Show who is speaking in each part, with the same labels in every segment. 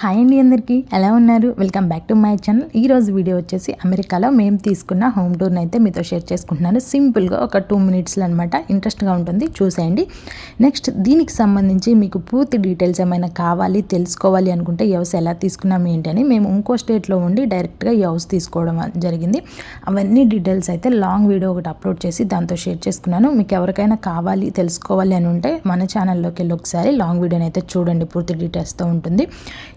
Speaker 1: Hi అండి, అందరికీ ఎలా ఉన్నారు? Welcome back to my channel. ఈరోజు వీడియో వచ్చేసి అమెరికాలో మేము తీసుకున్న హోమ్ టూర్ని అయితే మీతో షేర్ చేసుకుంటున్నాను. సింపుల్గా ఒక 2 మినిట్స్లో అనమాట. ఇంట్రెస్ట్గా ఉంటుంది, చూసేయండి. నెక్స్ట్ దీనికి సంబంధించి మీకు పూర్తి డీటెయిల్స్ ఏమైనా కావాలి, తెలుసుకోవాలి అనుకుంటే ఈ హౌస్ ఎలా తీసుకున్నాం ఏంటి అని మేము ఇంకో స్టేట్లో ఉండి డైరెక్ట్గా ఈ హౌస్ తీసుకోవడం జరిగింది. అవన్నీ డీటెయిల్స్ అయితే లాంగ్ వీడియో ఒకటి అప్లోడ్ చేసి దాంతో షేర్ చేసుకున్నాను. మీకు ఎవరికైనా కావాలి, తెలుసుకోవాలి అని ఉంటే మన ఛానల్లోకి వెళ్ళి ఒకసారి లాంగ్ వీడియోని అయితే చూడండి, పూర్తి డీటెయిల్స్తో ఉంటుంది.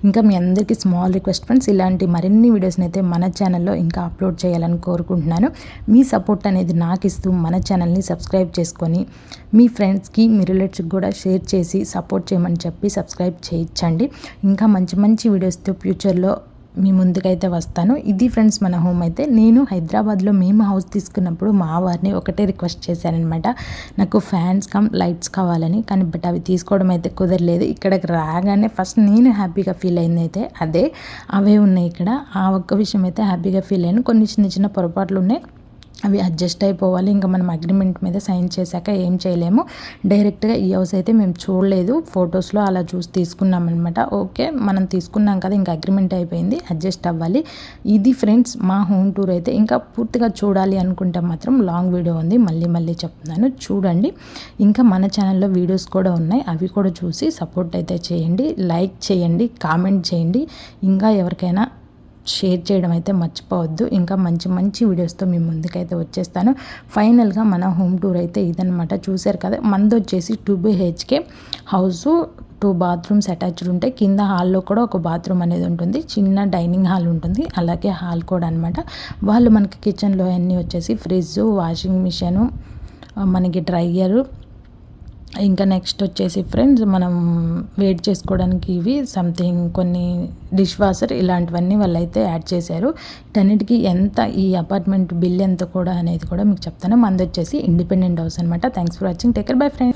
Speaker 1: ఇంకా మీ అందరికీ స్మాల్ రిక్వెస్ట్ ఫ్రెండ్స్, ఇలాంటి మరిన్ని వీడియోస్ని అయితే మన ఛానల్లో ఇంకా అప్లోడ్ చేయాలని కోరుకుంటున్నాను. మీ సపోర్ట్ అనేది నాకు ఇస్తూ మన ఛానల్ని సబ్స్క్రైబ్ చేసుకొని మీ ఫ్రెండ్స్కి, మీ రిలేటివ్స్కి కూడా షేర్ చేసి సపోర్ట్ చేయమని చెప్పి సబ్స్క్రైబ్ చేయించండి. ఇంకా మంచి మంచి వీడియోస్తో ఫ్యూచర్లో మీ ముందుకైతే వస్తాను. ఇది ఫ్రెండ్స్ మన హోమ్ అయితే. నేను హైదరాబాద్లో మేము హౌస్ తీసుకున్నప్పుడు మా వారిని ఒకటే రిక్వెస్ట్ చేశానమాట, నాకు ఫ్యాన్స్ లైట్స్ కావాలని. కానీ బట్ అవి తీసుకోవడం అయితే కుదరలేదు. ఇక్కడికి రాగానే ఫస్ట్ నేను హ్యాపీగా ఫీల్ అయింది అయితే అవే ఉన్నాయి ఇక్కడ. ఆ ఒక్క విషయం అయితే హ్యాపీగా ఫీల్ అయ్యాను. కొన్ని చిన్న చిన్న పొరపాట్లు ఉన్నాయి, అవి అడ్జస్ట్ అయిపోవాలి. ఇంకా మనం అగ్రిమెంట్ మీద సైన్ చేశాక ఏం చేయలేము. డైరెక్ట్గా ఈ హౌస్ అయితే మేము చూడలేదు, ఫొటోస్లో అలా చూసి తీసుకున్నాం అనమాట. ఓకే, మనం తీసుకున్నాం కదా, ఇంకా అగ్రిమెంట్ అయిపోయింది, అడ్జస్ట్ అవ్వాలి. ఇది ఫ్రెండ్స్ మా హోమ్ టూర్ అయితే. ఇంకా పూర్తిగా చూడాలి అనుకుంటే మాత్రం లాంగ్ వీడియో ఉంది, మళ్ళీ చెప్తున్నాను, చూడండి. ఇంకా మన ఛానల్లో వీడియోస్ కూడా ఉన్నాయి, అవి కూడా చూసి సపోర్ట్ అయితే చేయండి, లైక్ చేయండి, కామెంట్ చేయండి. ఇంకా ఎవరికైనా షేర్ చేయడం అయితే మర్చిపోవద్దు. ఇంకా మంచి మంచి వీడియోస్తో మీ ముందుకైతే వచ్చేస్తాను. ఫైనల్గా మన హోమ్ టూర్ అయితే ఇదనమాట. చూశారు కదా, మనది వచ్చేసి 2 BHK హౌస్, 2 బాత్రూమ్స్ అటాచ్డ్ ఉంటాయి. కింద హాల్లో కూడా ఒక బాత్రూమ్ అనేది ఉంటుంది, చిన్న డైనింగ్ హాల్ ఉంటుంది, అలాగే హాల్ కూడా అనమాట. వాళ్ళు మనకి కిచెన్లో అన్నీ వచ్చేసి ఫ్రిడ్జ్, వాషింగ్ మిషను, మనకి డ్రైయరు, ఇంకా నెక్స్ట్ వచ్చేసి ఫ్రెండ్స్ మనం వెయిట్ చేసుకోవడానికి ఇవి సంథింగ్ కొన్ని డిష్ వాషర్, ఇలాంటివన్నీ వాళ్ళు అయితే యాడ్ చేశారు. వీటన్నిటికీ ఎంత ఈ అపార్ట్మెంట్ బిల్ ఎంత కూడా అనేది కూడా మీకు చెప్తాను. మనది వచ్చేసి ఇండిపెండెంట్ హౌస్ అనమాట. Thanks for watching, take care, bye friends.